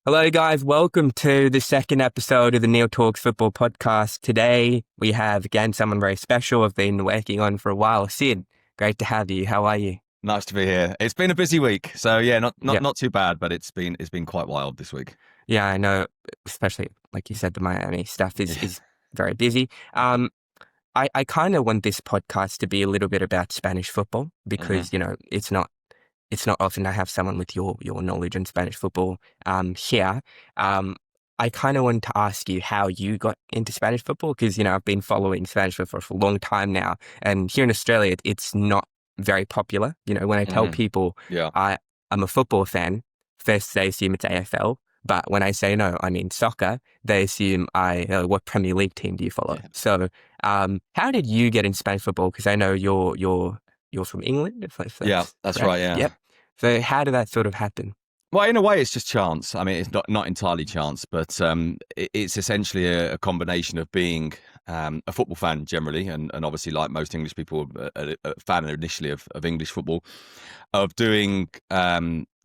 Hello, guys. Welcome to the second episode of the Neal Talks Football Podcast. Today, we have again someone very special I've been working on for a while. Sid, great to have you. How are you? Nice to be here. It's been a busy week, so yeah, not Yeah. not too bad, but it's been quite wild this week. Yeah, I know, especially like you said, the Miami stuff is very busy. I kind of want this podcast to be a little bit about Spanish football because, it's not often I have someone with your knowledge on Spanish football here. I kind of wanted to ask you how you got into Spanish football because, I've been following Spanish football for a long time now. And here in Australia, it's not very popular. When I tell people Yeah. I'm a football fan, first they assume it's AFL. But when I say no, I mean soccer, they assume what Premier League team do you follow? Yeah. So how did you get into Spanish football? Because I know you're from England. If that's Yeah, that's correct. right. Yeah. Yep. So how did that sort of happen? Well, in a way, it's just chance. I mean, it's not entirely chance, but it's essentially a combination of being a football fan generally, and obviously, like most English people, a fan initially of English football, of doing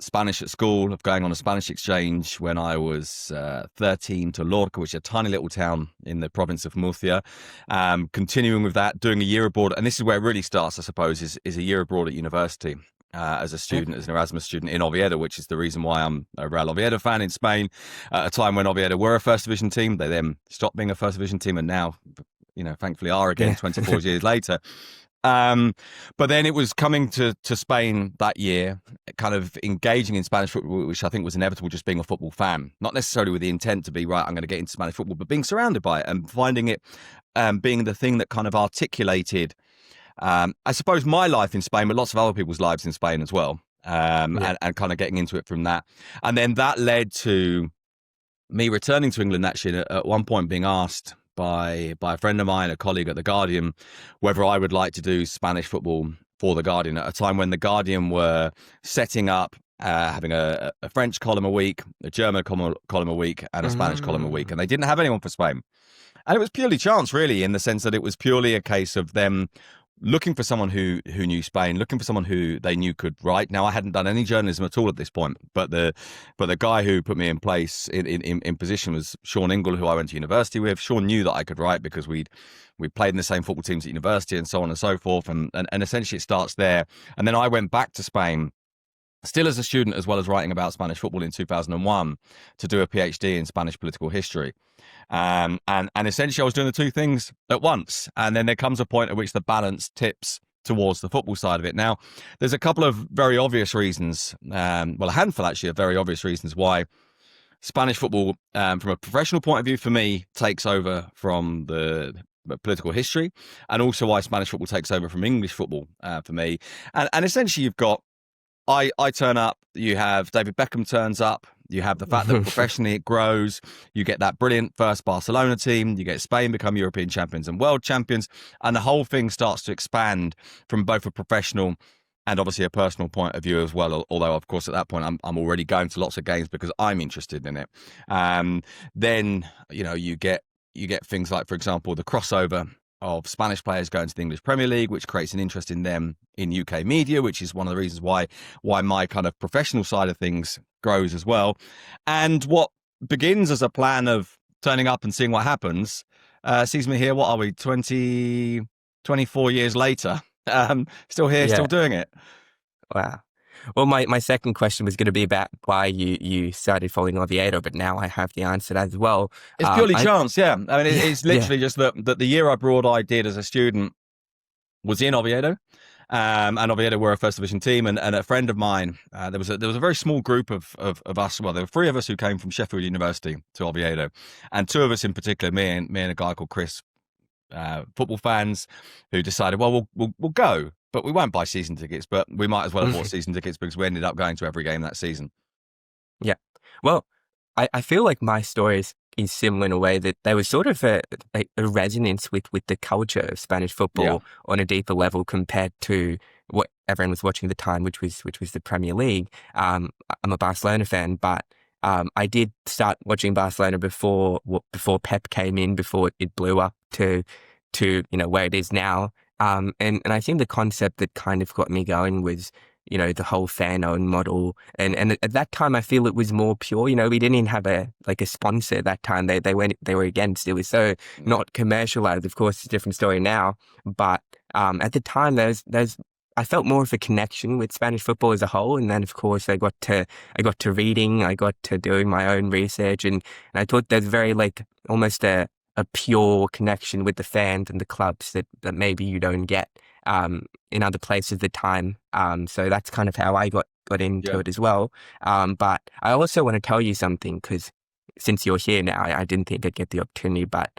Spanish at school, of going on a Spanish exchange when I was 13 to Lorca, which is a tiny little town in the province of Murcia. Continuing with that, doing a year abroad, and this is where it really starts, I suppose, is a year abroad at university. As a student, as an Erasmus student in Oviedo, which is the reason why I'm a Real Oviedo fan in Spain, at a time when Oviedo were a first division team. They then stopped being a first division team and now, thankfully are again 24 years later. But then it was coming to Spain that year, kind of engaging in Spanish football, which I think was inevitable, just being a football fan, not necessarily with the intent to be, right, I'm going to get into Spanish football, but being surrounded by it and finding it being the thing that kind of articulated I suppose my life in Spain, but lots of other people's lives in Spain as well, and kind of getting into it from that. And then that led to me returning to England, actually, at one point being asked by a friend of mine, a colleague at The Guardian, whether I would like to do Spanish football for The Guardian at a time when The Guardian were setting up, having a French column a week, a German column a week, and a Spanish column a week. And they didn't have anyone for Spain. And it was purely chance, really, in the sense that it was purely a case of them looking for someone who knew Spain, looking for someone who they knew could write. Now, I hadn't done any journalism at all at this point, but the guy who put me in place in position was Sean Ingle, who I went to university with. Sean knew that I could write because we played in the same football teams at university and so on and so forth. And essentially it starts there. And then I went back to Spain, still as a student, as well as writing about Spanish football in 2001, to do a PhD in Spanish political history. And essentially I was doing the two things at once. And then there comes a point at which the balance tips towards the football side of it. Now, there's a couple of very obvious reasons, a handful actually of very obvious reasons why Spanish football, from a professional point of view, for me, takes over from the political history, and also why Spanish football takes over from English football for me. And essentially you've got, I turn up, you have David Beckham turns up, you have the fact that professionally it grows, you get that brilliant first Barcelona team, you get Spain become European champions and world champions, and the whole thing starts to expand from both a professional and obviously a personal point of view as well, although of course at that point I'm already going to lots of games because I'm interested in it. Then, you get things like, for example, the crossover of Spanish players going to the English Premier League, which creates an interest in them in UK media, which is one of the reasons why my kind of professional side of things grows as well. And what begins as a plan of turning up and seeing what happens sees me here, what are we, 24 years later, still here, still doing it. Wow. Well, my second question was going to be about why you started following Oviedo, but now I have the answer as well. It's purely chance, yeah. I mean, it's literally just that the year abroad I did as a student was in Oviedo, and Oviedo were a first division team, and a friend of mine, there was a very small group of us. Well, there were three of us who came from Sheffield University to Oviedo, and two of us in particular, me and a guy called Chris, football fans, who decided, well, we'll go. But we won't buy season tickets, but we might as well have bought season tickets because we ended up going to every game that season. Yeah. Well, I feel like my story is similar in a way that there was sort of a resonance with the culture of Spanish football on a deeper level compared to what everyone was watching at the time, which was the Premier League. I'm a Barcelona fan, but I did start watching Barcelona before Pep came in, before it blew up to where it is now. And I think the concept that kind of got me going was, the whole fan-owned model. And at that time, I feel it was more pure. We didn't even have a sponsor at that time. They were against. It was so not commercialized. Of course, it's a different story now. But at the time, I felt more of a connection with Spanish football as a whole. And then, of course, I got to reading, I got to doing my own research, and I thought there's very almost a pure connection with the fans and the clubs that maybe you don't get in other places at the time. So that's kind of how I got into it as well. But I also want to tell you something, because since you're here now, I didn't think I'd get the opportunity, but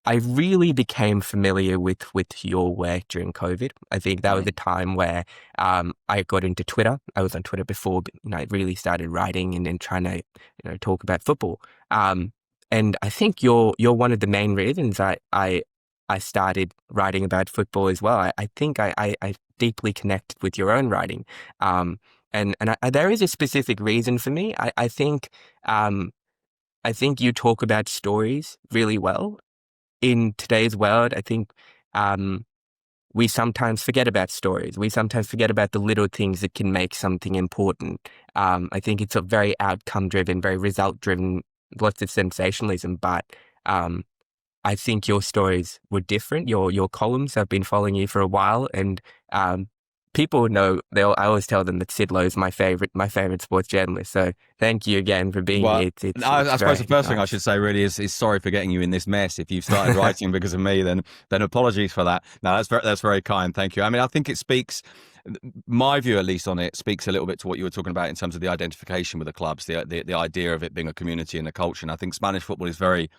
I really became familiar with your work during COVID. I think that was a time where I got into Twitter. I was on Twitter before, but I really started writing and trying to talk about football. And I think you're one of the main reasons I started writing about football as well. I think I deeply connected with your own writing, and there is a specific reason for me. I think you talk about stories really well. In today's world, I think we sometimes forget about stories. We sometimes forget about the little things that can make something important. I think it's a very outcome-driven, very result-driven, lots of sensationalism. But I think your stories were different. Your columns, I've been following you for a while, and people know. I always tell them that Sid Lowe is my favorite sports journalist. So thank you again for being here. I suppose the first thing I should say really is sorry for getting you in this mess. If you've started writing because of me, then apologies for that. No, that's very kind. Thank you. I mean, I think it speaks. My view, at least, on it speaks a little bit to what you were talking about in terms of the identification with the clubs, the idea of it being a community and a culture. And I think Spanish football is very,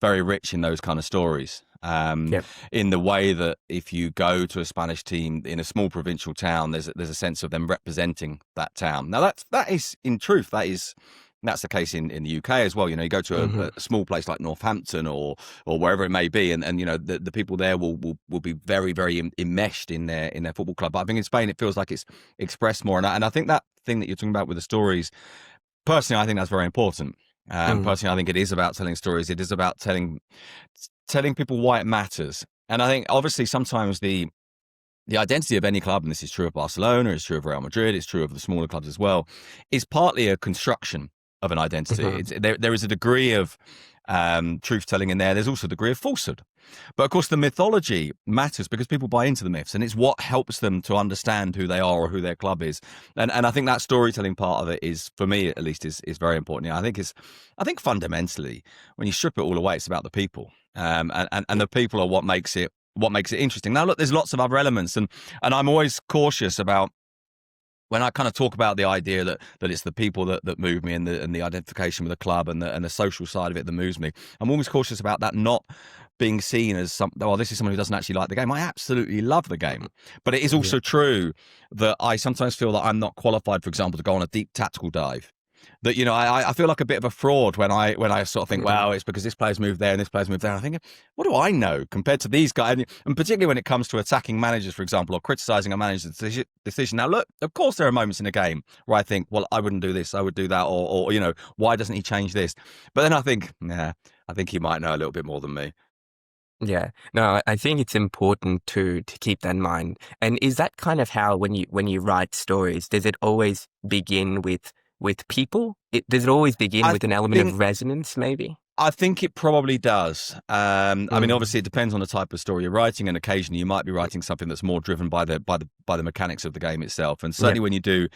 very rich in those kind of stories. In the way that if you go to a Spanish team in a small provincial town, there's a sense of them representing that town. Now that is in truth that's the case in the UK as well. You go to a small place like Northampton or wherever it may be, and the people there will be very, very enmeshed in their football club. But I think in Spain it feels like it's expressed more, and I think that thing that you're talking about with the stories, personally, I think that's very important. Personally, I think it is about telling stories. It is about telling people why it matters. And I think obviously sometimes the identity of any club, and this is true of Barcelona, it's true of Real Madrid, it's true of the smaller clubs as well, is partly a construction of an identity. There is a degree of truth-telling in there. There's also a degree of falsehood. But of course, the mythology matters because people buy into the myths, and it's what helps them to understand who they are or who their club is. And I think that storytelling part of it is, for me at least, is very important. I think fundamentally, when you strip it all away, it's about the people. And the people are what makes it interesting. Now, look, there's lots of other elements, and I'm always cautious about when I kind of talk about the idea that it's the people that move me and the identification with the club and the social side of it that moves me. I'm always cautious about that not being seen as this is someone who doesn't actually like the game. I absolutely love the game, but it is also true that I sometimes feel that I'm not qualified, for example, to go on a deep tactical dive. That I feel like a bit of a fraud when I sort of think, wow, it's because this player's moved there and this player's moved there. And I think, what do I know compared to these guys? And particularly when it comes to attacking managers, for example, or criticising a manager's decision. Now, look, of course there are moments in a game where I think, well, I wouldn't do this, I would do that, or why doesn't he change this? But then I think, I think he might know a little bit more than me. Yeah, no, I think it's important to keep that in mind. And is that kind of how when you write stories, does it always begin with people? Does it always begin with an element of resonance, maybe? I think it probably does. I mean, obviously, it depends on the type of story you're writing, and occasionally you might be writing something that's more driven by the mechanics of the game itself. And certainly when you do,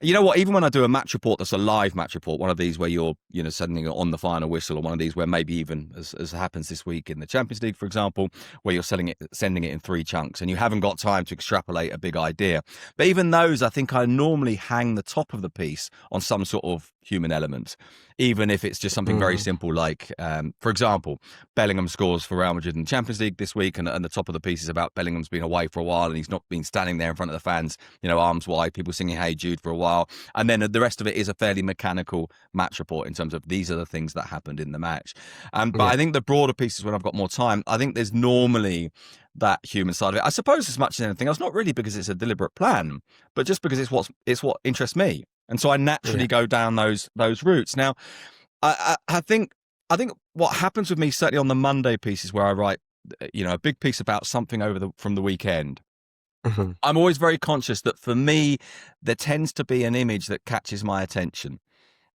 you know what, even when I do a match report that's a live match report, one of these where you're suddenly on the final whistle, or one of these where maybe even as happens this week in the Champions League, for example, where you're sending it in 3 chunks and you haven't got time to extrapolate a big idea. But even those, I think I normally hang the top of the piece on some sort of human element, even if it's just something very simple like, for example, Bellingham scores for Real Madrid in the Champions League this week, and the top of the piece is about Bellingham's been away for a while and he's not been standing there in front of the fans, arms wide, people singing Hey Jude for a while. And then the rest of it is a fairly mechanical match report in terms of these are the things that happened in the match. But I think the broader pieces, when I've got more time, I think there's normally that human side of it. I suppose as much as anything else, not really because it's a deliberate plan, but just because it's what interests me. And so I naturally go down those routes. Now, I think what happens with me, certainly on the Monday pieces where I write, a big piece about something from the weekend. Mhm. I'm always very conscious that for me, there tends to be an image that catches my attention.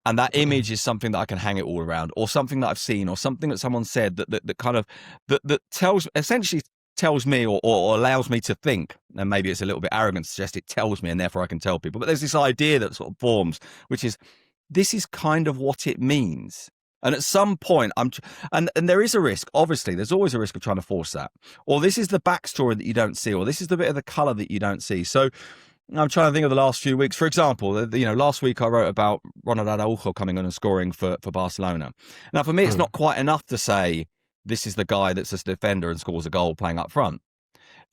And that image is something that I can hang it all around, or something that I've seen, or something that someone said that kind of that essentially tells me or allows me to think. And maybe it's a little bit arrogant to suggest it tells me, and therefore I can tell people. But there's this idea that sort of forms, which is this is kind of what it means. And at some point, and there is a risk. Obviously, there's always a risk of trying to force that. Or this is the backstory that you don't see, or this is the bit of the colour that you don't see. So I'm trying to think of the last few weeks. For example, last week I wrote about Ronald Araujo coming on and scoring for Barcelona. Now, for me, it's not quite enough to say this is the guy that's a defender and scores a goal playing up front.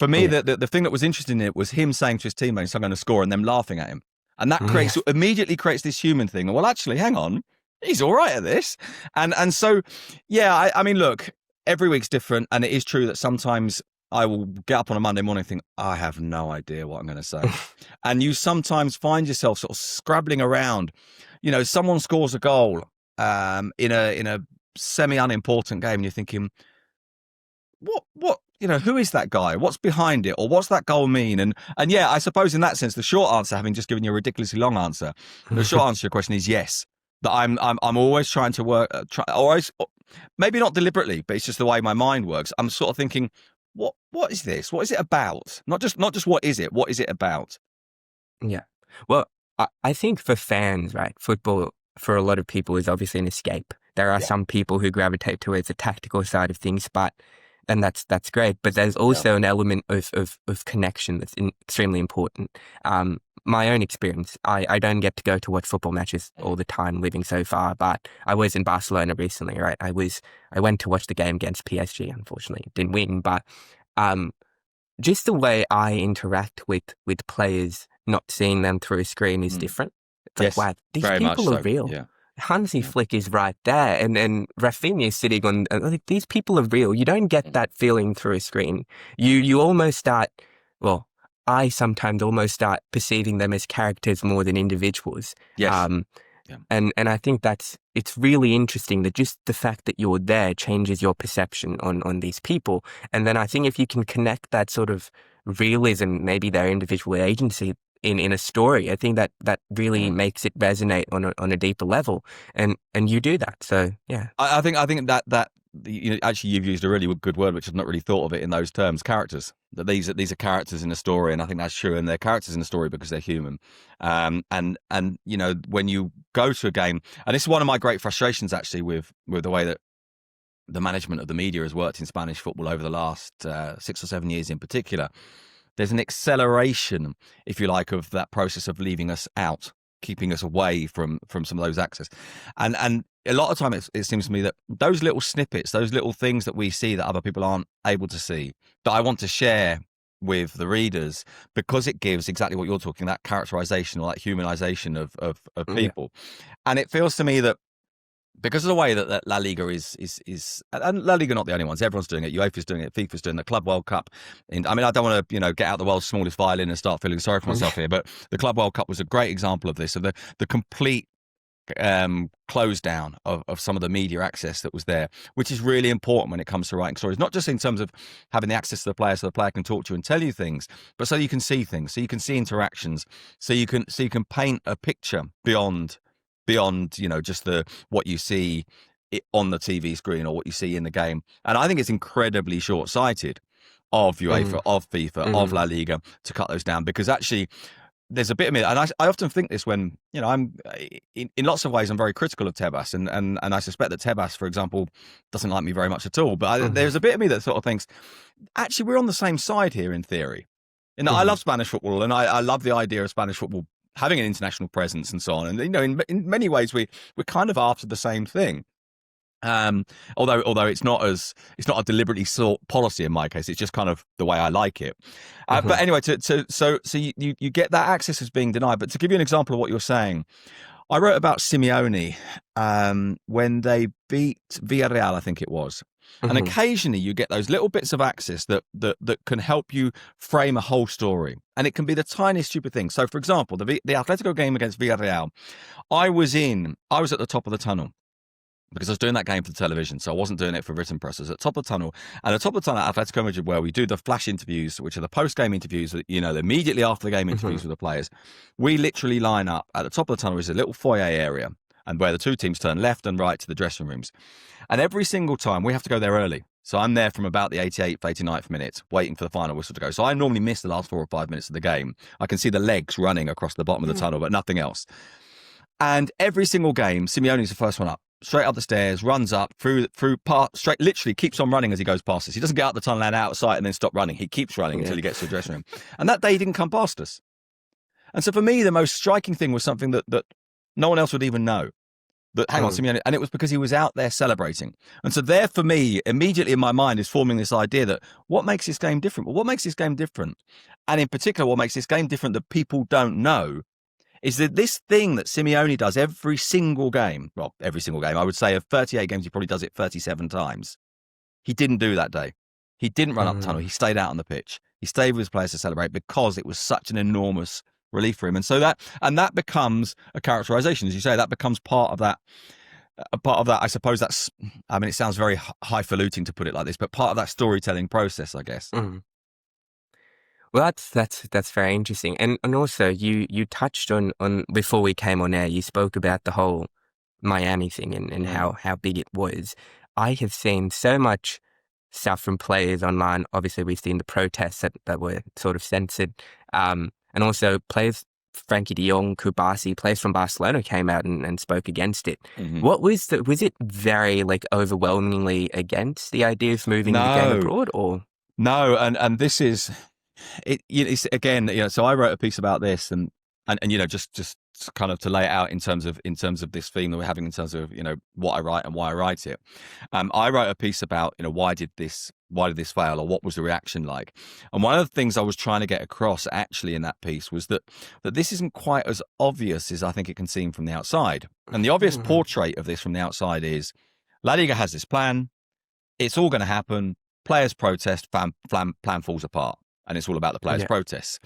For me, the thing that was interesting in it was him saying to his teammates, I'm going to score, and them laughing at him. And that immediately creates this human thing. Well, actually, hang on. He's all right at this. And so, yeah, I mean, look, every week's different. And it is true that sometimes I will get up on a Monday morning and think, I have no idea what I'm going to say. And you sometimes find yourself sort of scrabbling around. Someone scores a goal in a semi-unimportant game, and you're thinking, what, who is that guy? What's behind it? Or what's that goal mean? And yeah, I suppose in that sense, the short answer, having just given you a ridiculously long answer, the short answer to your question is yes. That I'm always trying to work, always, maybe not deliberately, but it's just the way my mind works. I'm sort of thinking, what is this? What is it about? Not just what is it? What is it about? Yeah. Well, I think for fans, right, football for a lot of people is obviously an escape. There are some people who gravitate towards the tactical side of things, and that's great. But there's also an element of connection that's extremely important. My own experience, I don't get to go to watch football matches all the time living so far, but I was in Barcelona recently, right? I went to watch the game against PSG. Unfortunately, didn't win, but just the way I interact with players, not seeing them through a screen is different. It's like, wow, these people are real. Yeah. Hansi Flick is right there, and Rafinha is sitting on. These people are real. You don't get that feeling through a screen. You almost start. Well, I sometimes almost start perceiving them as characters more than individuals. Yes. And I think it's really interesting that just the fact that you're there changes your perception on these people. And then I think if you can connect that sort of realism, maybe their individual agency in a story, I think that really makes it resonate on a deeper level. And you do that. So yeah. I think that actually you've used a really good word, which I've not really thought of it in those terms. Characters. That these are characters in a story, and I think that's true. And they're characters in a story because they're human. And when you go to a game, and this is one of my great frustrations actually with the way that the management of the media has worked in Spanish football over the last 6 or 7 years in particular. There's an acceleration, if you like, of that process of leaving us out, keeping us away from some of those access. And a lot of time it seems to me that those little snippets, those little things that we see that other people aren't able to see, that I want to share with the readers, because it gives exactly what you're talking, that characterization or that humanization of people. And it feels to me that because of the way that La Liga is, and La Liga not the only ones, everyone's doing it. UEFA's doing it, FIFA's doing the Club World Cup. And I mean, I don't want to, get out the world's smallest violin and start feeling sorry for myself here, but the Club World Cup was a great example of this, of the complete close down of some of the media access that was there, which is really important when it comes to writing stories, not just in terms of having the access to the player so the player can talk to you and tell you things, but so you can see things, so you can see interactions, so you can paint a picture beyond just what you see on the TV screen or what you see in the game. And I think it's incredibly short-sighted of UEFA, of FIFA, of La Liga to cut those down, because actually there's a bit of me, and I often think this when, I'm in lots of ways I'm very critical of Tebas, and I suspect that Tebas, for example, doesn't like me very much at all, but there's a bit of me that sort of thinks, actually, we're on the same side here in theory. And I love Spanish football, and I love the idea of Spanish football having an international presence and so on. And, in many ways, we're kind of after the same thing. Although it's not a deliberately sought policy in my case, it's just kind of the way I like it. But anyway, so you get that access is being denied. But to give you an example of what you're saying, I wrote about Simeone when they beat Villarreal, I think it was. And occasionally you get those little bits of access that can help you frame a whole story. And it can be the tiniest stupid thing. So, for example, the Atletico game against Villarreal, I was at the top of the tunnel. because I was doing that game for the television, so I wasn't doing it for written press. I was at top of the tunnel, and at top of the tunnel at Atletico Madrid, where we do the flash interviews, which are the post-game interviews, immediately after the game interviews with the players. We literally line up at the top of the tunnel is a little foyer area, and where the two teams turn left and right to the dressing rooms. And every single time we have to go there early. So I'm there from about the 88th, 89th minute, waiting for the final whistle to go. So I normally miss the last 4 or 5 minutes of the game. I can see the legs running across the bottom of the tunnel, but nothing else. And every single game, Simeone's the first one up. Straight up the stairs, runs up through straight, literally keeps on running as he goes past us. He doesn't get out the tunnel and out of sight and then stop running. He keeps running until he gets to the dressing room. And that day he didn't come past us. And so for me, the most striking thing was something that no one else would even know. That, hang on, Simeone, and it was because he was out there celebrating. And so there, for me, immediately in my mind is forming this idea that what makes this game different? Well, what makes this game different? And in particular, what makes this game different that people don't know is that this thing that Simeone does every single game, well, every single game, I would say of 38 games, he probably does it 37 times. He didn't do that day. He didn't run up the tunnel. He stayed out on the pitch. He stayed with his players to celebrate because it was such an enormous relief for him. And so that becomes a characterization, as you say, that becomes part of that. I suppose it sounds very highfalutin to put it like this, but part of that storytelling process, I guess. Well, that's very interesting. And also you touched on before we came on air, you spoke about the whole Miami thing and how big it was. I have seen so much stuff from players online. Obviously, we've seen the protests that were sort of censored. And also players, Frankie de Jong, Kubasi, players from Barcelona came out and spoke against it. What was it very overwhelmingly against the idea of moving the game abroad, or? No, and this is it's again, so I wrote a piece about this and just kind of to lay it out in terms of this theme that we're having in terms of what I write and why I write it. I wrote a piece about why did this fail, or what was the reaction like? And one of the things I was trying to get across actually in that piece was that this isn't quite as obvious as I think it can seem from the outside. And the obvious portrait of this from the outside is La Liga has this plan, it's all going to happen, players protest, plan falls apart. And it's all about the players' protests.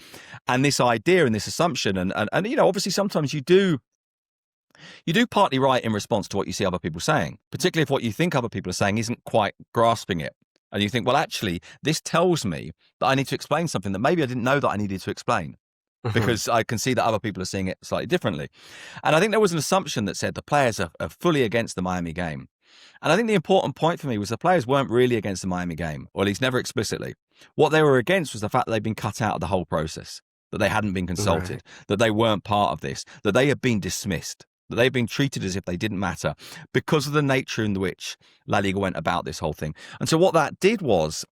And this idea and this assumption, and obviously sometimes you do partly right in response to what you see other people saying, particularly if what you think other people are saying isn't quite grasping it. And you think, well, actually, this tells me that I need to explain something that maybe I didn't know that I needed to explain, because I can see that other people are seeing it slightly differently. And I think there was an assumption that said the players are fully against the Miami game. And I think the important point for me was the players weren't really against the Miami game, or at least never explicitly. What they were against was the fact that they'd been cut out of the whole process, that they hadn't been consulted, that they weren't part of this, that they had been dismissed, that they've been treated as if they didn't matter because of the nature in which La Liga went about this whole thing. And so what that did was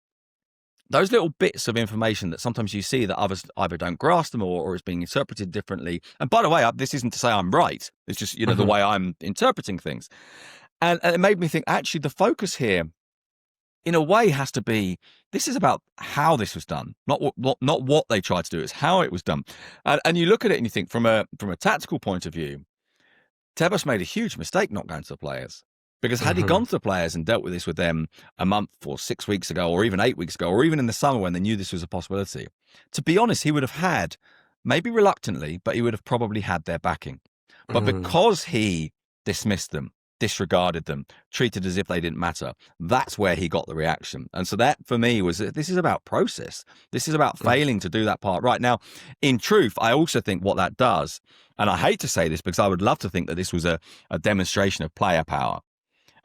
those little bits of information that sometimes you see that others either don't grasp them or is being interpreted differently. And by the way, this isn't to say I'm right. It's just, the way I'm interpreting things. And it made me think, actually, the focus here, in a way, has to be, this is about how this was done, not what they tried to do, it's how it was done. And you look at it and you think, from a tactical point of view, Tebas made a huge mistake not going to the players. Because had he gone to the players and dealt with this with them a month or 6 weeks ago, or even 8 weeks ago, or even in the summer when they knew this was a possibility, to be honest, he would have had, maybe reluctantly, but he would have probably had their backing. But because he dismissed them, disregarded them, treated as if they didn't matter, that's where he got the reaction. And so that, for me, was, this is about process. This is about failing to do that part right. Now, in truth, I also think what that does, and I hate to say this because I would love to think that this was a demonstration of player power,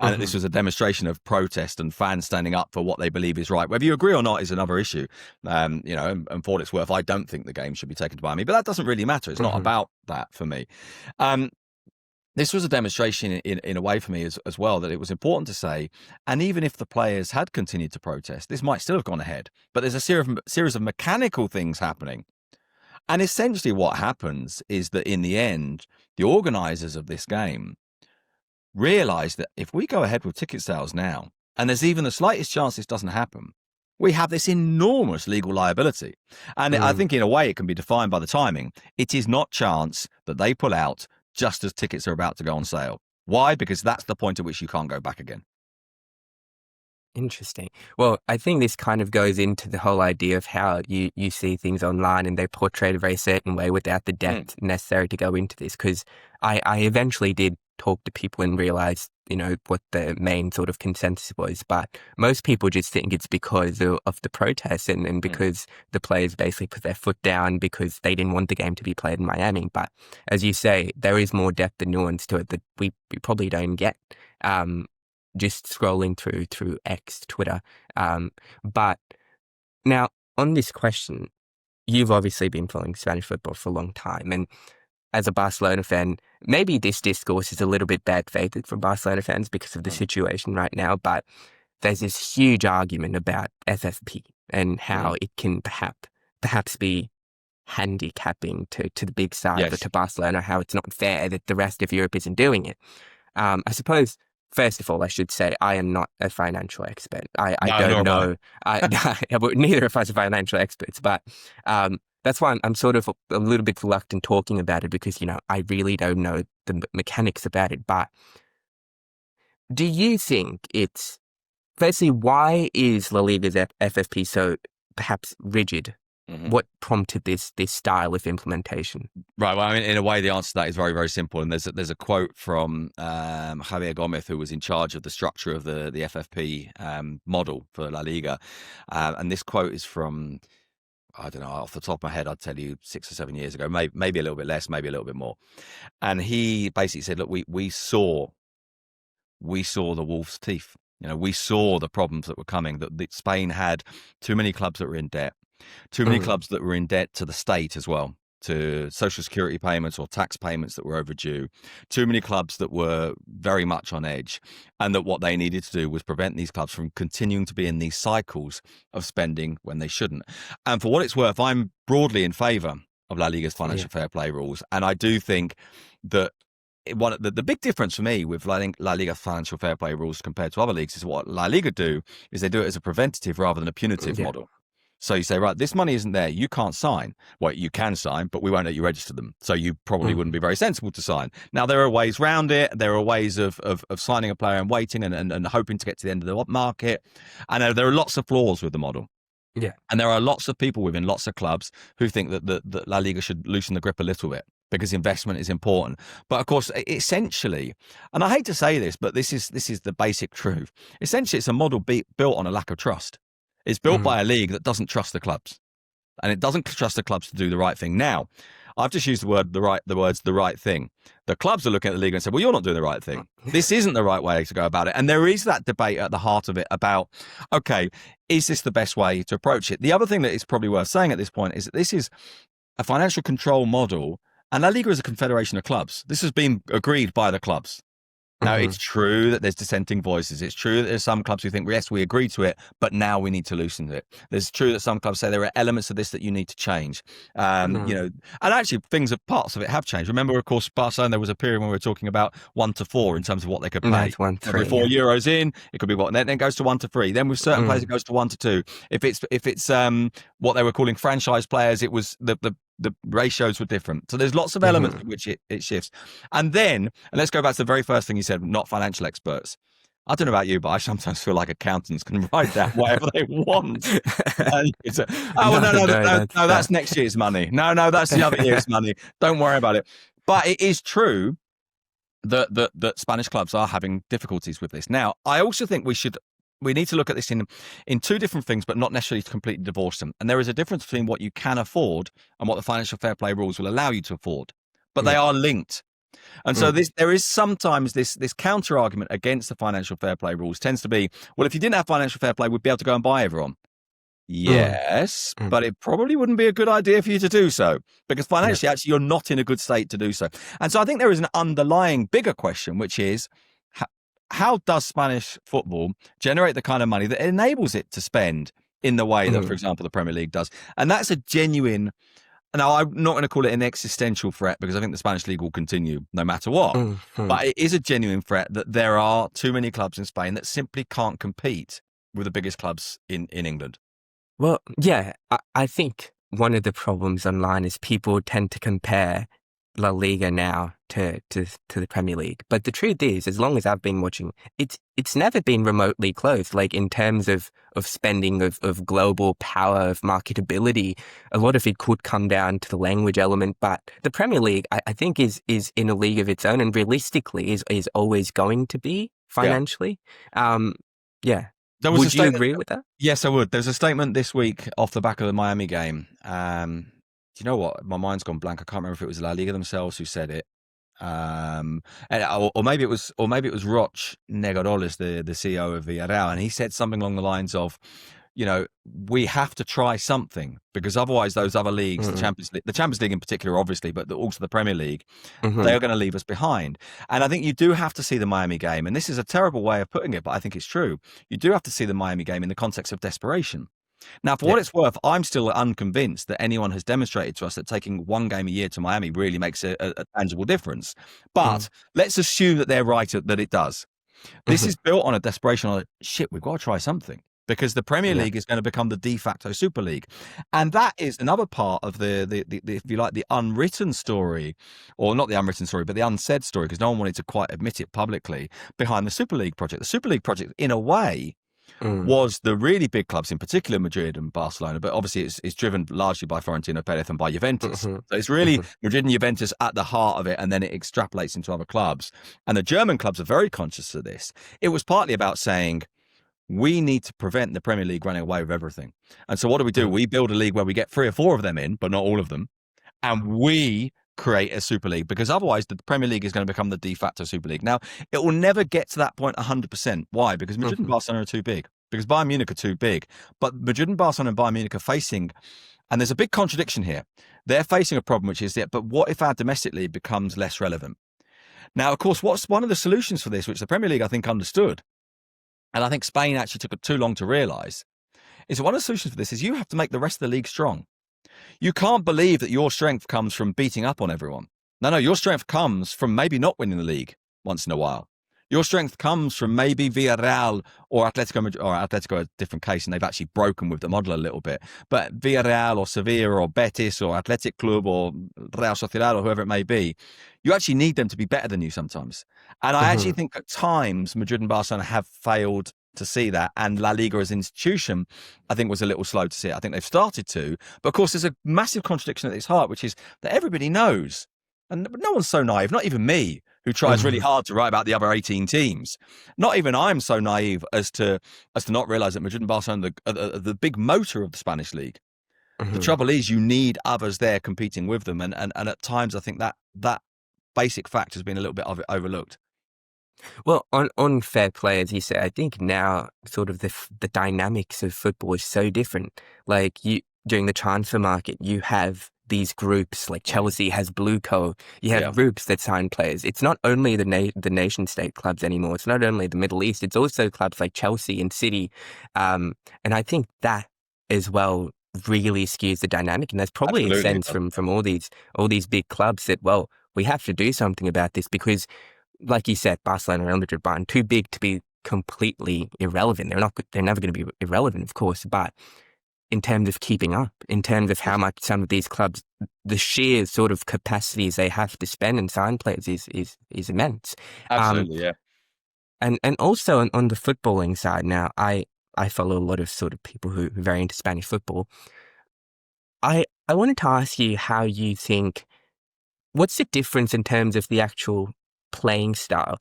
and that this was a demonstration of protest and fans standing up for what they believe is right. Whether you agree or not is another issue. And for what it's worth, I don't think the game should be taken to Miami, but that doesn't really matter. It's not about that for me. This was a demonstration in a way for me as well, that it was important to say, and even if the players had continued to protest, this might still have gone ahead. But there's a series of mechanical things happening. And essentially what happens is that in the end, the organisers of this game realise that if we go ahead with ticket sales now, and there's even the slightest chance this doesn't happen, we have this enormous legal liability. And I think in a way it can be defined by the timing. It is not chance that they pull out just as tickets are about to go on sale. Why? Because that's the point at which you can't go back again. Interesting. Well, I think this kind of goes into the whole idea of how you see things online and they're portrayed a very certain way without the depth necessary to go into this. Because I eventually did talk to people and realize what the main sort of consensus was, but most people just think it's because of the protests and because the players basically put their foot down because they didn't want the game to be played in Miami. But as you say, there is more depth and nuance to it that we probably don't get just scrolling through X, Twitter. But now on this question, you've obviously been following Spanish football for a long time, and as a Barcelona fan, maybe this discourse is a little bit bad faith from Barcelona fans because of the situation right now, but there's this huge argument about FFP and how it can perhaps be handicapping to the big side, but to Barcelona, how it's not fair that the rest of Europe isn't doing it. I suppose, first of all, I should say I am not a financial expert. I don't know. Neither of us are financial experts, but that's why I'm sort of a little bit reluctant talking about it because, I really don't know the mechanics about it. But do you think firstly, why is La Liga's FFP so perhaps rigid? What prompted this style of implementation? Right. Well, I mean, in a way, the answer to that is very, very simple. And there's a quote from Javier Gomez, who was in charge of the structure of the FFP model for La Liga. And this quote is from, I don't know, off the top of my head, I'd tell you 6 or 7 years ago, maybe a little bit less, maybe a little bit more. And he basically said, look, we saw the wolf's teeth. We saw the problems that were coming, that Spain had too many clubs that were in debt, too many clubs that were in debt to the state as well, to social security payments or tax payments that were overdue, too many clubs that were very much on edge, and that what they needed to do was prevent these clubs from continuing to be in these cycles of spending when they shouldn't. And for what it's worth, I'm broadly in favour of La Liga's financial fair play rules, and I do think that the big difference for me with La Liga financial fair play rules compared to other leagues is what La Liga do is they do it as a preventative rather than a punitive model. So you say, right, this money isn't there. You can't sign. Well, you can sign, but we won't let you register them. So you probably wouldn't be very sensible to sign. Now, there are ways around it. There are ways of signing a player and waiting and hoping to get to the end of the market. And there are lots of flaws with the model. Yeah. And there are lots of people within lots of clubs who think that La Liga should loosen the grip a little bit because investment is important. But of course, essentially, and I hate to say this, but this is the basic truth. Essentially, it's a model built on a lack of trust. It's built by a league that doesn't trust the clubs, and it doesn't trust the clubs to do the right thing. Now, I've just used the words the right thing. The clubs are looking at the league and say, well, you're not doing the right thing. This isn't the right way to go about it. And there is that debate at the heart of it about, okay, is this the best way to approach it? The other thing that is probably worth saying at this point is that this is a financial control model, and La Liga is a confederation of clubs. This has been agreed by the clubs. Now, it's true that there's dissenting voices. It's true that there's some clubs who think, yes, we agree to it, but now we need to loosen it. There's true that some clubs say there are elements of this that you need to change. And actually parts of it have changed. Remember, of course, Barcelona, there was a period when we were talking about 1 to 4 in terms of what they could pay. Every 4 euros in, it could be what? Then it goes to 1 to 3. Then with certain players, it goes to 1 to 2. If it's what they were calling franchise players, it was the ratios were different. So there's lots of elements in which it shifts. And let's go back to the very first thing you said, not financial experts. I don't know about you, but I sometimes feel like accountants can write down whatever they want. No, that's next year's money. No, that's the other year's money. Don't worry about it. But it is true that Spanish clubs are having difficulties with this. Now, I also think we need to look at this in two different things, but not necessarily to completely divorce them. And there is a difference between what you can afford and what the financial fair play rules will allow you to afford. But they are linked. And so there is sometimes this counter argument against the financial fair play rules tends to be, well, if you didn't have financial fair play, we'd be able to go and buy everyone. Yes, but it probably wouldn't be a good idea for you to do so because financially, actually, you're not in a good state to do so. And so I think there is an underlying bigger question, which is, how does Spanish football generate the kind of money that enables it to spend in the way that, for example, the Premier League does? And that's a genuine, now I'm not going to call it an existential threat because I think the Spanish League will continue no matter what, but it is a genuine threat that there are too many clubs in Spain that simply can't compete with the biggest clubs in England. Well, yeah, I think one of the problems online is people tend to compare La Liga now to the Premier League. But the truth is, as long as I've been watching, it's never been remotely close. Like in terms of spending, of global power, of marketability, a lot of it could come down to the language element. But the Premier League, I think, is in a league of its own, and realistically is always going to be financially. Yeah. Would you agree with that? Yes, I would. There's a statement this week off the back of the Miami game. Do you know what? My mind's gone blank. I can't remember if it was La Liga themselves who said it, or maybe it was Roch Negaroles, the CEO of Villarreal, and he said something along the lines of, we have to try something because otherwise those other leagues, the Champions League in particular, obviously, but also the Premier League, they are going to leave us behind. And I think you do have to see the Miami game, and this is a terrible way of putting it, but I think it's true. You do have to see the Miami game in the context of desperation. Now, for what it's worth, I'm still unconvinced that anyone has demonstrated to us that taking one game a year to Miami really makes a tangible difference. But let's assume that they're right, that it does. This is built on a desperation on, shit, we've got to try something. Because the Premier League is going to become the de facto Super League. And that is another part of the if you like, the unwritten story, or not the unwritten story, but the unsaid story, because no one wanted to quite admit it publicly, behind the Super League project. The Super League project, in a way, was the really big clubs, in particular Madrid and Barcelona, but obviously it's driven largely by Florentino Perez and by Juventus. So it's really Madrid and Juventus at the heart of it, and then it extrapolates into other clubs. And the German clubs are very conscious of this. It was partly about saying, we need to prevent the Premier League running away with everything. And so what do? We build a league where we get 3 or 4 of them in, but not all of them. And we create a Super League, because otherwise the Premier League is going to become the de facto Super League. Now, it will never get to that point 100%. Why? Because Madrid and Barcelona are too big. Because Bayern Munich are too big. But Madrid and Barcelona and Bayern Munich are facing, and there's a big contradiction here. They're facing a problem, which is that, but what if our domestic league becomes less relevant? Now, of course, what's one of the solutions for this, which the Premier League, I think, understood, and I think Spain actually took too long to realise, is one of the solutions for this is you have to make the rest of the league strong. You can't believe that your strength comes from beating up on everyone. No, your strength comes from maybe not winning the league once in a while. Your strength comes from maybe Villarreal or Atletico Madrid, or Atletico, a different case, and they've actually broken with the model a little bit. But Villarreal or Sevilla or Betis or Athletic Club or Real Sociedad or whoever it may be, you actually need them to be better than you sometimes. And I actually think at times Madrid and Barcelona have failed to see that. And La Liga as an institution, I think, was a little slow to see it. I think they've started to. But of course, there's a massive contradiction at its heart, which is that everybody knows. And no one's so naive, not even me, who tries really hard to write about the other 18 teams. Not even I'm so naive as to not realise that Madrid and Barcelona are the big motor of the Spanish league. The trouble is you need others there competing with them. And at times I think that basic fact has been a little bit overlooked. Well, on fair play, as you say, I think now sort of the dynamics of football is so different. Like during the transfer market, you have these groups, like Chelsea has Blueco. You have groups that sign players. It's not only the nation state clubs anymore. It's not only the Middle East. It's also clubs like Chelsea and City. And I think that as well really skews the dynamic. And there's probably a sense from all these big clubs that, well, we have to do something about this because, like you said, Barcelona, Real Madrid, Bayern, too big to be completely irrelevant. They're never going to be irrelevant, of course, but in terms of keeping up, in terms of how much some of these clubs, the sheer sort of capacities they have to spend and sign players is immense. Absolutely, yeah. And also on the footballing side now, I follow a lot of sort of people who are very into Spanish football. I wanted to ask you how you think, what's the difference in terms of the actual playing style?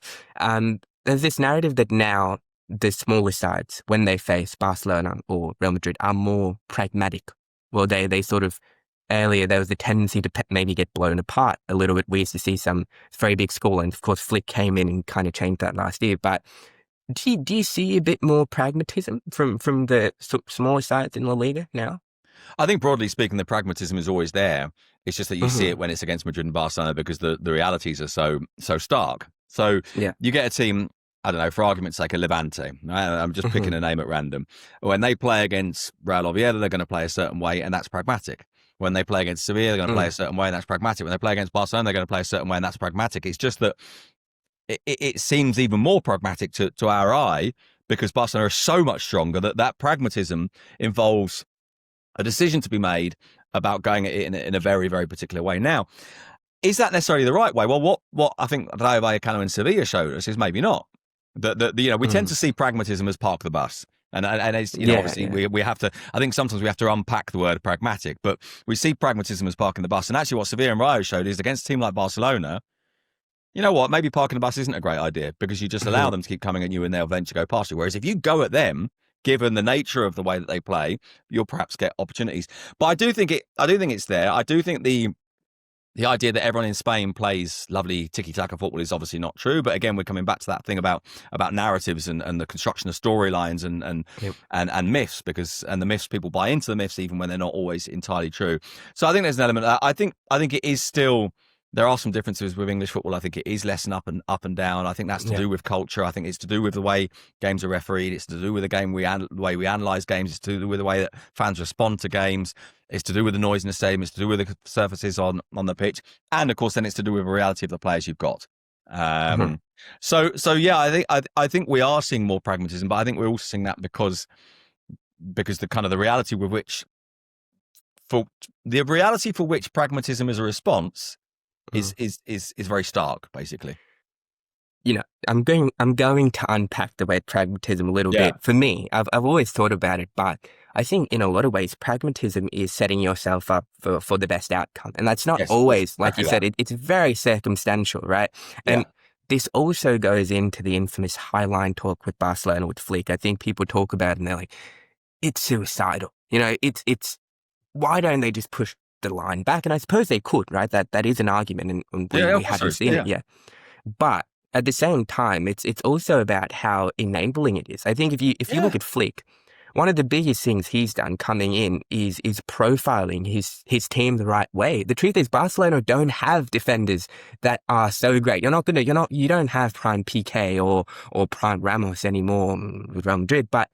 There's this narrative that now the smaller sides, when they face Barcelona or Real Madrid, are more pragmatic. Well, they sort of, earlier there was a tendency to maybe get blown apart a little bit. We used to see some very big scorelines. Of course, Flick came in and kind of changed that last year. But do you see a bit more pragmatism from the smaller sides in La Liga now? I think broadly speaking, the pragmatism is always there. It's just that you see it when it's against Madrid and Barcelona because the realities are so stark. So you get a team, I don't know, for argument's sake, a Levante. I'm just picking a name at random. When they play against Real Oviedo, they're going to play a certain way, and that's pragmatic. When they play against Sevilla, they're going to play a certain way, and that's pragmatic. When they play against Barcelona, they're going to play a certain way, and that's pragmatic. It's just that it seems even more pragmatic to our eye because Barcelona are so much stronger that pragmatism involves a decision to be made about going at it in a very, very particular way. Now, Is that necessarily the right way? Well, what I think Rayo Vallecano and Sevilla showed us is maybe not. We tend to see pragmatism as park the bus. And it's, obviously we have to, I think sometimes we have to unpack the word pragmatic, but we see pragmatism as parking the bus. And actually what Sevilla and Rayo showed is against a team like Barcelona, you know what, maybe parking the bus isn't a great idea because you just allow them to keep coming at you and they'll eventually go past you. Whereas if you go at them, given the nature of the way that they play, you'll perhaps get opportunities. But I do think it's there. I do think the idea that everyone in Spain plays lovely tiki-taka football is obviously not true. But again, we're coming back to that thing about narratives and the construction of storylines and myths, and the myths, people buy into the myths even when they're not always entirely true. So I think there's an element of that. I think it is still, there are some differences with English football. I think it is less up and down. I think that's to do with culture. I think it's to do with the way games are refereed. It's to do with the way we analyse games. It's to do with the way that fans respond to games. It's to do with the noise in the stadium. It's to do with the surfaces on the pitch. And of course, then it's to do with the reality of the players you've got. So yeah, I think we are seeing more pragmatism, but I think we're also seeing that because the kind of the reality with which for which pragmatism is a response is very stark, basically. I'm going to unpack the word pragmatism a little bit. For me, I've always thought about it, but I think in a lot of ways, pragmatism is setting yourself up for the best outcome. And that's not always, like you said, it's very circumstantial, right? And this also goes into the infamous high line talk with Barcelona with Flick. I think people talk about it and they're like, it's suicidal. It's why don't they just push the line back? And I suppose they could, right? That is an argument, and we haven't seen it yet. But at the same time, it's also about how enabling it is. I think if you look at Flick, one of the biggest things he's done coming in is profiling his team the right way. The truth is, Barcelona don't have defenders that are so great. You don't have prime Piqué or prime Ramos anymore with Real Madrid, but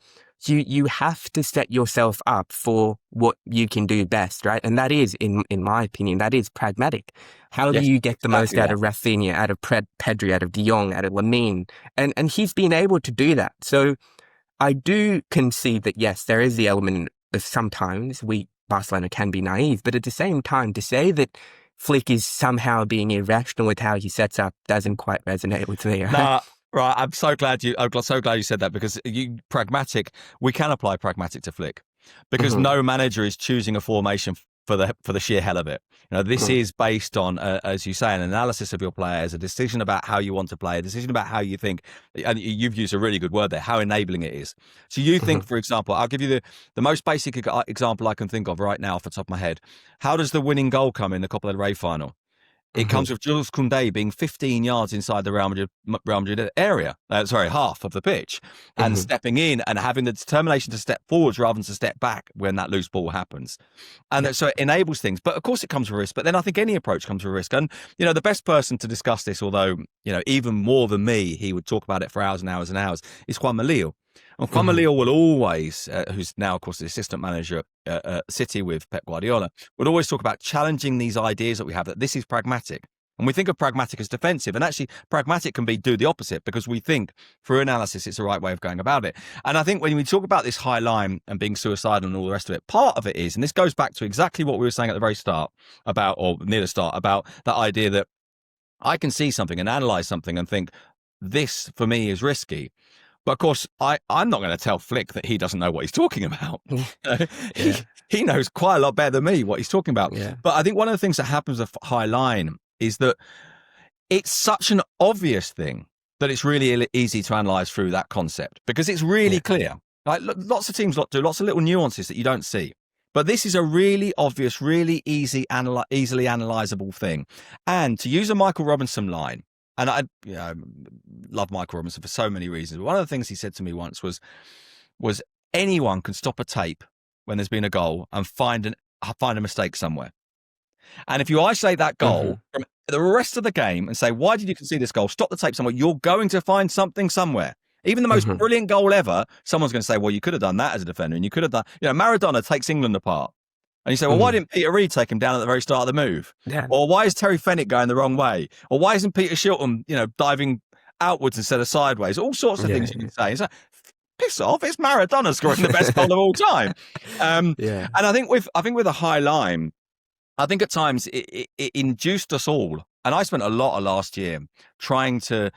you have to set yourself up for what you can do best, right? And that is, in my opinion, that is pragmatic. How do you get the most out of Rafinha, out of Pedri, out of De Jong, out of Lamine? And he's been able to do that. So I do concede that, yes, there is the element of sometimes Barcelona can be naive, but at the same time, to say that Flick is somehow being irrational with how he sets up doesn't quite resonate with me. Right? Nah. Right, I'm so glad you said that, because we can apply pragmatic to Flick, because no manager is choosing a formation for the sheer hell of it. This is based on, as you say, an analysis of your players, a decision about how you want to play, a decision about how you think, and you've used a really good word there, how enabling it is. So you think, for example, I'll give you the most basic example I can think of right now off the top of my head. How does the winning goal come in the Copa del Rey final? It comes with Jules Koundé being 15 yards inside the Real Madrid area, half of the pitch, and stepping in and having the determination to step forwards rather than to step back when that loose ball happens. And so it enables things. But of course it comes with risk. But then I think any approach comes with risk. And, the best person to discuss this, although, even more than me, he would talk about it for hours and hours and hours, is Juan Malillo. And Juan Malillo will always, who's now, of course, the assistant manager at City with Pep Guardiola, would always talk about challenging these ideas that we have, that this is pragmatic. And we think of pragmatic as defensive. And actually, pragmatic can do the opposite, because we think through analysis, it's the right way of going about it. And I think when we talk about this high line and being suicidal and all the rest of it, part of it is, and this goes back to exactly what we were saying at the very start about, or near the start, about that idea that I can see something and analyse something and think, this for me is risky. But of course, I'm not going to tell Flick that he doesn't know what he's talking about. He knows quite a lot better than me what he's talking about. Yeah. But I think one of the things that happens with high line is that it's such an obvious thing that it's really easy to analyse through that concept, because it's really clear. Like, lots of teams do lots of little nuances that you don't see. But this is a really obvious, really easily analysable thing. And to use a Michael Robinson line, and I love Michael Robinson for so many reasons. One of the things he said to me once was anyone can stop a tape when there's been a goal and find a mistake somewhere. And if you isolate that goal from the rest of the game and say, why did you concede this goal? Stop the tape somewhere. You're going to find something somewhere. Even the most brilliant goal ever, someone's going to say, well, you could have done that as a defender, and you could have done, Maradona takes England apart. And you say, well, why didn't Peter Reid take him down at the very start of the move? Yeah. Or why is Terry Fenwick going the wrong way? Or why isn't Peter Shilton, diving outwards instead of sideways? All sorts of things you can say. It's like, piss off, it's Maradona scoring the best goal of all time. And I think with a high line, I think at times it induced us all, and I spent a lot of last year trying to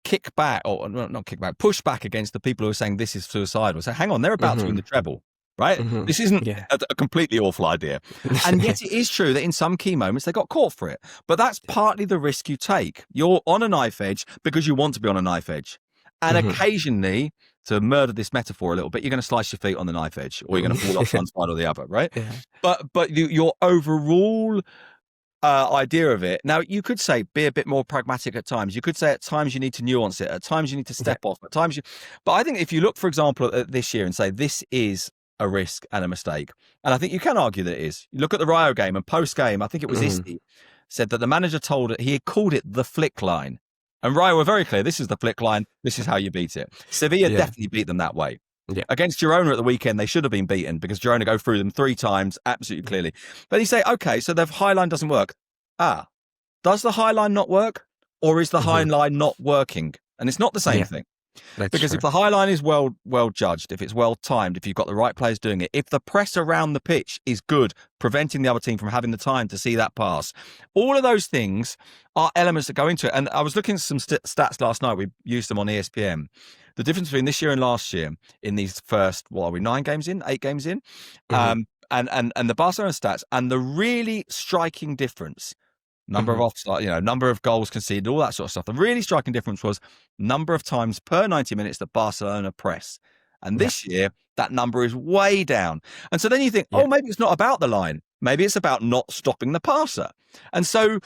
kick back, or not kick back, push back against the people who are saying this is suicidal. So hang on, they're about to win the treble, right? This isn't a completely awful idea. And yet it is true that in some key moments they got caught for it. But that's partly the risk you take. You're on a knife edge because you want to be on a knife edge. And occasionally, to murder this metaphor a little bit, you're going to slice your feet on the knife edge, or you're going to fall off one side or the other, right? Yeah. But your overall idea of it. Now, you could say be a bit more pragmatic at times. You could say at times you need to nuance it. At times you need to step off. At times But I think if you look, for example, at this year and say this is a risk and a mistake, and I think you can argue that it is. You look at the Rio game, and post-game, I think it was Isti said that the manager told it, he had called it the flick line. And Rio were very clear, this is the flick line, this is how you beat it. Sevilla definitely beat them that way. Yeah. Against Girona at the weekend, they should have been beaten because Girona go through them 3 times, absolutely clearly. But you say, okay, so the high line doesn't work. Does the high line not work? Or is the high line not working? And it's not the same thing. Because if the high line is well judged, if it's well timed, if you've got the right players doing it, if the press around the pitch is good, preventing the other team from having the time to see that pass, all of those things are elements that go into it. And I was looking at some stats last night. We used them on ESPN. The difference between this year and last year in these first, 8 games in, and the Barcelona stats, and the really striking difference. Number of offside, number of goals conceded, all that sort of stuff. The really striking difference was number of times per 90 minutes that Barcelona press. And this year, that number is way down. And so then you think, maybe it's not about the line. Maybe it's about not stopping the passer. And so,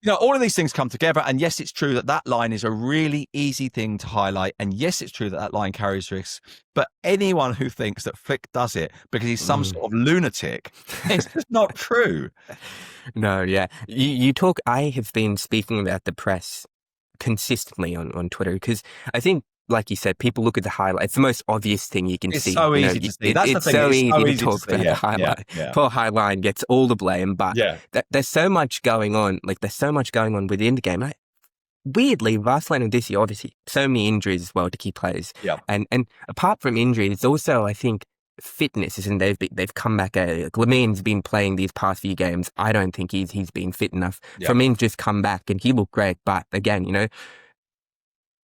all of these things come together. And yes, it's true that line is a really easy thing to highlight. And yes, it's true that line carries risks. But anyone who thinks that Flick does it because he's some sort of lunatic, it's just not true. No, you talk. I have been speaking about the press consistently on Twitter because I think, like you said, people look at the highlight. It's the most obvious thing you can see. It's so easy to see. That's the thing. So easy to talk about the highlight. Poor highline gets all the blame, but there's so much going on. Like there's so much going on within the game. Weirdly, Barcelona this year, obviously, so many injuries as well to key players. Yeah. And apart from injuries, also I think fitness, and they've come back. Lamin's been playing these past few games. I don't think he's been fit enough. Firmin's just come back and he looked great, but again,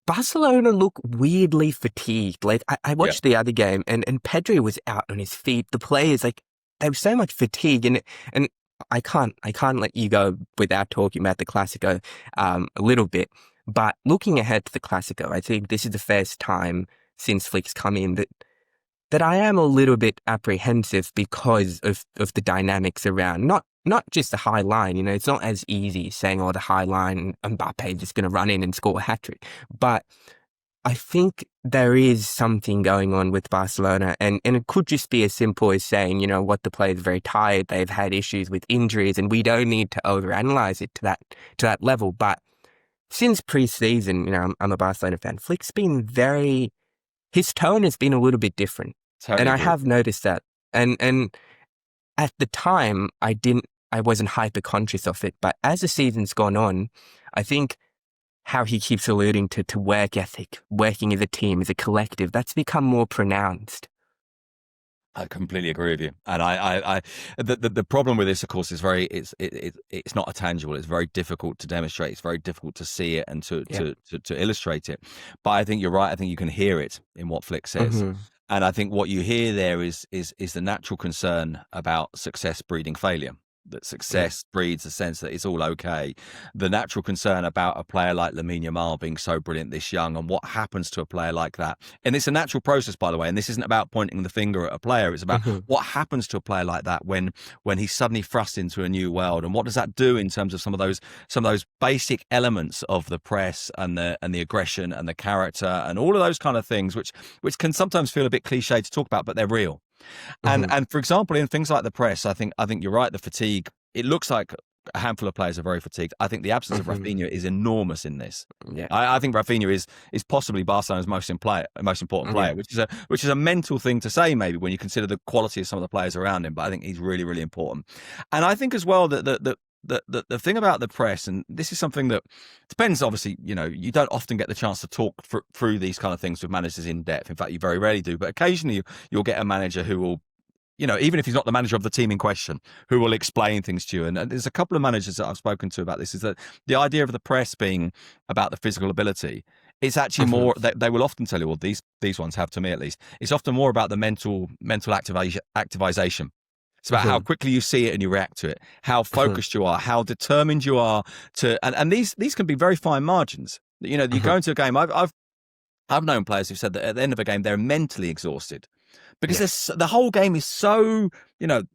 Barcelona look weirdly fatigued. Like I watched the other game and Pedri was out on his feet. The players, there was so much fatigue and I can't let you go without talking about the Clasico a little bit. But looking ahead to the Clasico, I think this is the first time since Flick's come in that I am a little bit apprehensive because of the dynamics around not just the high line. It's not as easy saying, the high line, Mbappe just going to run in and score a hat-trick. But I think there is something going on with Barcelona, and it could just be as simple as saying, the players are very tired, they've had issues with injuries, and we don't need to overanalyze it to that level. But since pre-season, I'm a Barcelona fan, Flick's been his tone has been a little bit different. Totally and I have noticed that. And at the time, I wasn't hyper conscious of it. But as the season's gone on, I think how he keeps alluding to work ethic, working as a team, as a collective, that's become more pronounced. I completely agree with you. And the problem with this, of course, is it's not a tangible. It's very difficult to demonstrate. It's very difficult to see it and to illustrate it. But I think you're right. I think you can hear it in what Flick says. And I think what you hear there is the natural concern about success breeding failure. That success breeds a sense that it's all okay. The natural concern about a player like Lamine Yamal being so brilliant this young, and what happens to a player like that. And it's a natural process, by the way. And this isn't about pointing the finger at a player. It's about what happens to a player like that when he's suddenly thrust into a new world, and what does that do in terms of some of those basic elements of the press and the aggression and the character and all of those kind of things, which can sometimes feel a bit cliche to talk about, but they're real. And for example, in things like the press, I think you're right. The fatigue. It looks like a handful of players are very fatigued. I think the absence of Rafinha is enormous in this. Yeah. I think Rafinha is possibly Barcelona's most important player, which is a mental thing to say maybe when you consider the quality of some of the players around him. But I think he's really, really important. And I think as well that the thing about the press, and this is something that depends, obviously, you don't often get the chance to talk through these kind of things with managers in depth. In fact, you very rarely do. But occasionally you'll get a manager who will even if he's not the manager of the team in question, who will explain things to you. And there's a couple of managers that I've spoken to about this, is that the idea of the press being about the physical ability, it's actually more, they will often tell you, well, these ones have, to me at least, it's often more about the mental activization. It's about how quickly you see it and you react to it, how focused you are, how determined you are to, and these can be very fine margins. You go into a game, I've known players who've said that at the end of a game, they're mentally exhausted. Because the whole game is so, that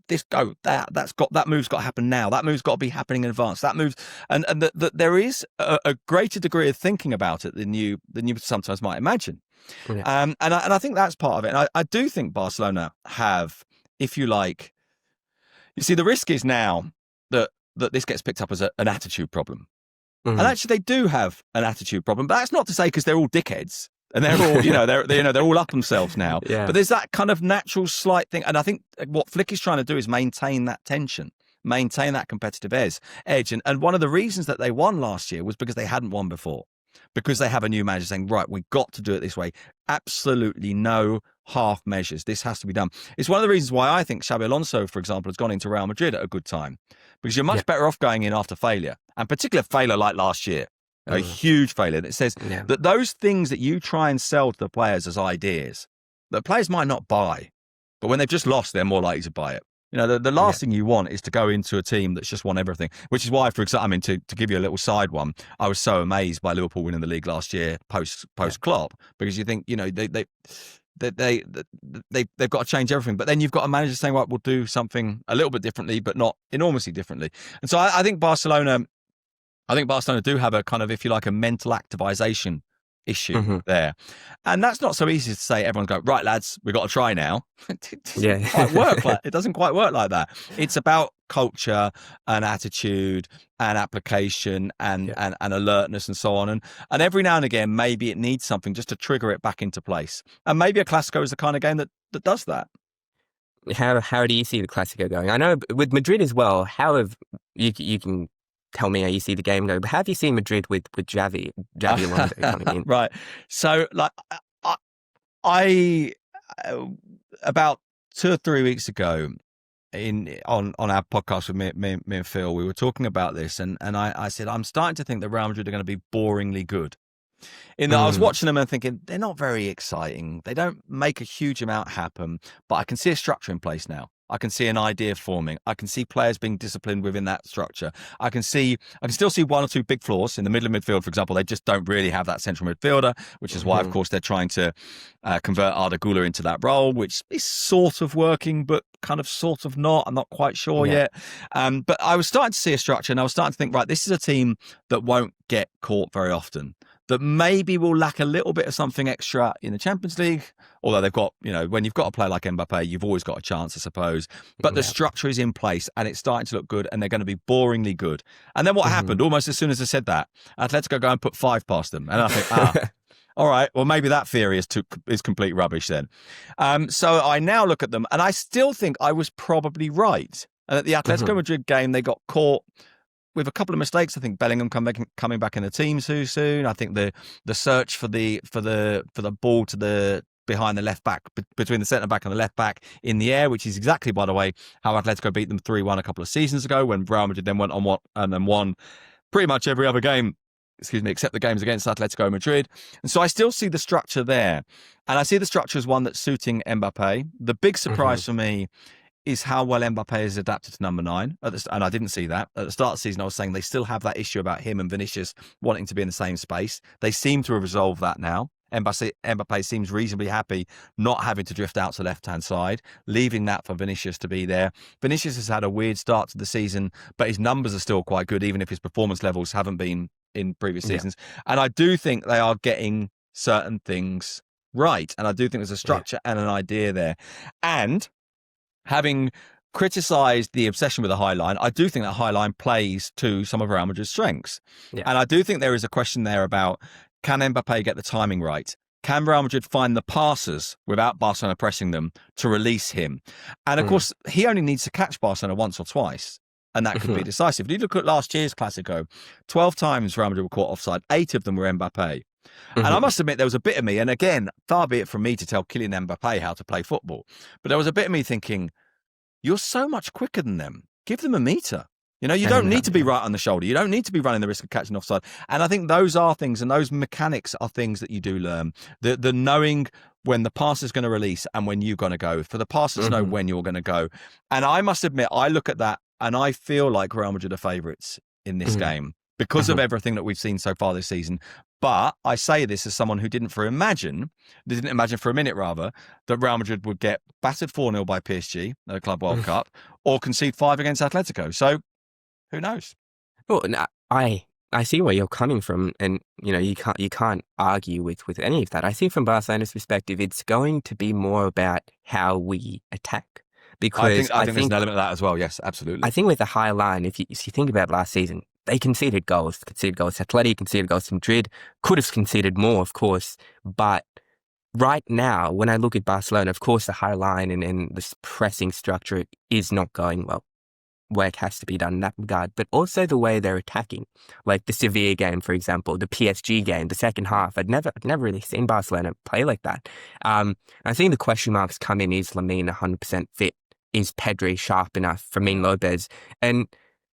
move's got to happen now. That move's got to be happening in advance. That moves, and there is a greater degree of thinking about it than you sometimes might imagine. Yeah. And I think that's part of it. And I do think Barcelona have, if you like, you see, the risk is now that this gets picked up as an attitude problem. And actually, they do have an attitude problem. But that's not to say because they're all dickheads. And they're all, they're all up themselves now. Yeah. But there's that kind of natural slight thing. And I think what Flick is trying to do is maintain that tension, maintain that competitive edge. And one of the reasons that they won last year was because they hadn't won before. Because they have a new manager saying, right, we've got to do it this way. Absolutely no half measures. This has to be done. It's one of the reasons why I think Xabi Alonso, for example, has gone into Real Madrid at a good time. Because you're much better off going in after failure. And particularly a failure like last year. A huge failure that says that those things that you try and sell to the players as ideas, that players might not buy, but when they've just lost, they're more likely to buy it. The last thing you want is to go into a team that's just won everything, which is why, for example, to give you a little side one, I was so amazed by Liverpool winning the league last year post Klopp, because you think, they've got to change everything. But then you've got a manager saying, right, we'll do something a little bit differently, but not enormously differently. And so I think Barcelona do have a kind of, if you like, a mental activization issue there. And that's not so easy to say. Everyone's going, right, lads, we've got to try now. It doesn't quite work like that. It's about culture and attitude and application and alertness and so on. And every now and again, maybe it needs something just to trigger it back into place. And maybe a Clasico is the kind of game that does that. How do you see the Clasico going? I know with Madrid as well, how have you can tell me how you see the game go, but how have you seen Madrid with Xavi Alonso coming in? Right. So, I about 2 or 3 weeks ago on our podcast with me and Phil, we were talking about this, and I said, I'm starting to think that Real Madrid are going to be boringly good. In that I was watching them and thinking, they're not very exciting. They don't make a huge amount happen, but I can see a structure in place now. I can see an idea forming. I can see players being disciplined within that structure. I can still see 1 or 2 big flaws in the middle of midfield, for example. They just don't really have that central midfielder, which is why, of course, they're trying to convert Arda Güler into that role, which is sort of working, but kind of sort of not. I'm not quite sure yet. But I was starting to see a structure, and I was starting to think, right, this is a team that won't get caught very often, that maybe will lack a little bit of something extra in the Champions League, although they've got, when you've got a player like Mbappe, you've always got a chance, I suppose. But the structure is in place and it's starting to look good, and they're going to be boringly good. And then what happened, almost as soon as I said that, Atletico go and put 5 past them. And I think, all right, well, maybe that theory is complete rubbish then. So I now look at them, and I still think I was probably right. And at the Atletico Madrid game, they got caught with a couple of mistakes. I think Bellingham coming back in the team too soon. I think the search for the ball to behind the left back, between the centre back and the left back in the air, which is exactly, by the way, how Atletico beat them 3-1 a couple of seasons ago, when Real Madrid then went on and won pretty much every other game, except the games against Atletico Madrid. And so I still see the structure there, and I see the structure as one that's suiting Mbappe. The big surprise for me is how well Mbappe has adapted to number 9. And I didn't see that. At the start of the season, I was saying they still have that issue about him and Vinicius wanting to be in the same space. They seem to have resolved that now. Mbappe seems reasonably happy not having to drift out to the left-hand side, leaving that for Vinicius to be there. Vinicius has had a weird start to the season, but his numbers are still quite good, even if his performance levels haven't been in previous seasons. And I do think they are getting certain things right. And I do think there's a structure and an idea there. And having criticised the obsession with the high line, I do think that high line plays to some of Real Madrid's strengths. And I do think there is a question there about, can Mbappe get the timing right? Can Real Madrid find the passes without Barcelona pressing them to release him? And of course, he only needs to catch Barcelona once or twice, and that could be decisive. If you look at last year's Clasico, 12 times Real Madrid were caught offside, 8 of them were Mbappe. And I must admit, there was a bit of me, and again, far be it from me to tell Kylian Mbappe how to play football, but there was a bit of me thinking, you're so much quicker than them. Give them a meter. You know, you don't need to be right on the shoulder. You don't need to be running the risk of catching offside. And I think those are things, and those mechanics are things that you do learn. The knowing when the pass is going to release and when you're going to go, for the passers to know when you're going to go. And I must admit, I look at that and I feel like Real Madrid are favourites in this game because of everything that we've seen so far this season. But I say this as someone who didn't imagine for a minute rather, that Real Madrid would get battered 4-0 by PSG at a Club World Cup or concede 5 against Atletico. So who knows? Well, I see where you're coming from, and you know you can't argue with any of that. I think from Barcelona's perspective, it's going to be more about how we attack. Because I think there's an element of that as well. Yes, absolutely. I think with the high line, if you think about last season, they conceded goals to Atleti, conceded goals to Madrid, could have conceded more, of course. But right now, when I look at Barcelona, of course, the high line and this pressing structure is not going well. Work has to be done in that regard, but also the way they're attacking, like the Sevilla game, for example, the PSG game, the second half. I'd never really seen Barcelona play like that. I think the question marks come in: is Lamine 100% fit? Is Pedri sharp enough? Fermin Lopez? And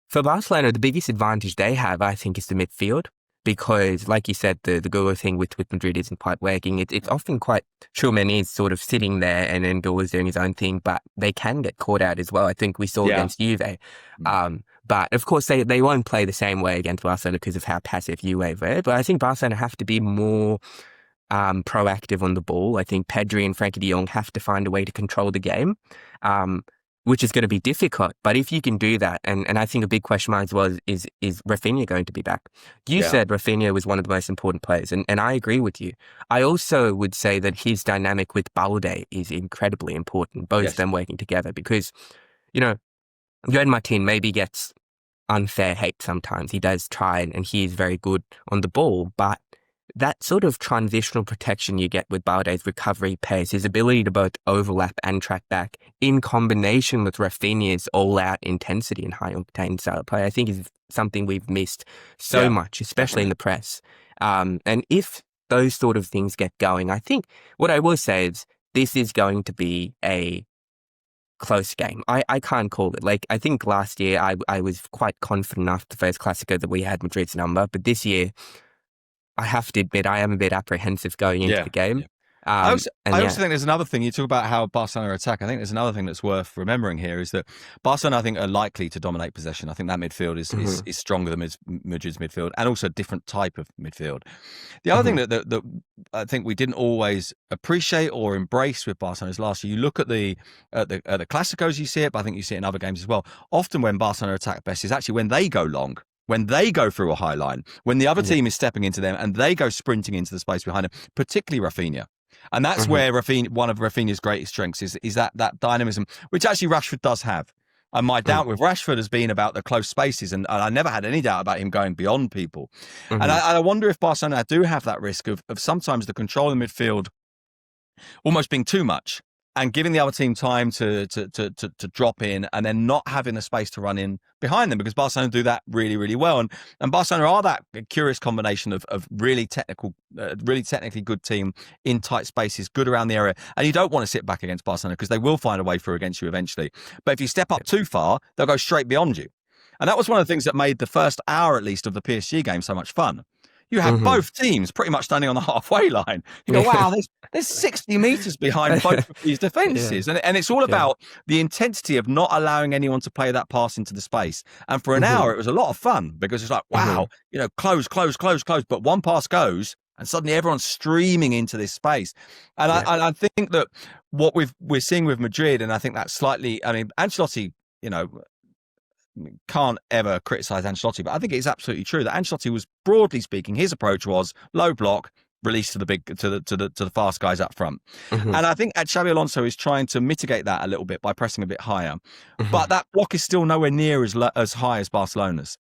for Barcelona, the biggest advantage they have, I think, is the midfield. Because, like you said, the Google thing with Madrid isn't quite working. It's often quite Tchouaméni is sort of sitting there and then Google is doing his own thing, but they can get caught out as well. I think we saw against Juve. But, of course, they won't play the same way against Barcelona because of how passive Juve were. But I think Barcelona have to be more proactive on the ball. I think Pedri and Frenkie de Jong have to find a way to control the game. Which is going to be difficult. But if you can do that, and I think a big question mark as well is Rafinha going to be back? You said Rafinha was one of the most important players, and I agree with you. I also would say that his dynamic with Balde is incredibly important, both of them working together, because, you know, Joan Martin maybe gets unfair hate sometimes. He does try, and he is very good on the ball, but that sort of transitional protection you get with Balde's recovery pace, his ability to both overlap and track back, in combination with Rafinha's all-out intensity and high-octane style of play, I think is something we've missed so much, especially in the press. And if those sort of things get going, I think what I will say is this is going to be a close game. I can't call it. Like, I think last year I was quite confident after the first Clasico that we had Madrid's number, but this year I have to admit, I am a bit apprehensive going into the game. I also think there's another thing. You talk about how Barcelona attack. I think there's another thing that's worth remembering here is that Barcelona, I think, are likely to dominate possession. I think that midfield is stronger than Madrid's midfield, and also a different type of midfield. The other thing that I think we didn't always appreciate or embrace with Barcelona last year, you look at the Clásicos, you see it, but I think you see it in other games as well. Often when Barcelona attack best is actually when they go long. When they go through a high line, when the other team is stepping into them and they go sprinting into the space behind them, particularly Rafinha. And that's where one of Rafinha's greatest strengths is that dynamism, which actually Rashford does have. And my doubt with Rashford has been about the close spaces, and I never had any doubt about him going beyond people. And I wonder if Barcelona do have that risk of sometimes the control in midfield almost being too much, and giving the other team time to drop in and then not having the space to run in behind them, because Barcelona do that really, really well. And Barcelona are that curious combination of really technically good team in tight spaces, good around the area. And you don't want to sit back against Barcelona because they will find a way through against you eventually. But if you step up too far, they'll go straight beyond you. And that was one of the things that made the first hour, at least, of the PSG game so much fun. You have both teams pretty much standing on the halfway line. You go, wow, there's 60 metres behind both of these defences. And it's all about the intensity of not allowing anyone to play that pass into the space. And for an hour, it was a lot of fun because it's like, wow, you know, close. But one pass goes and suddenly everyone's streaming into this space. And I think that what we're seeing with Madrid, and I think that's slightly, I mean, Ancelotti, you know, can't ever criticise Ancelotti, but I think it's absolutely true that Ancelotti was, broadly speaking, his approach was low block, release to the fast guys up front. And I think Xabi Alonso is trying to mitigate that a little bit by pressing a bit higher. But that block is still nowhere near as high as Barcelona's.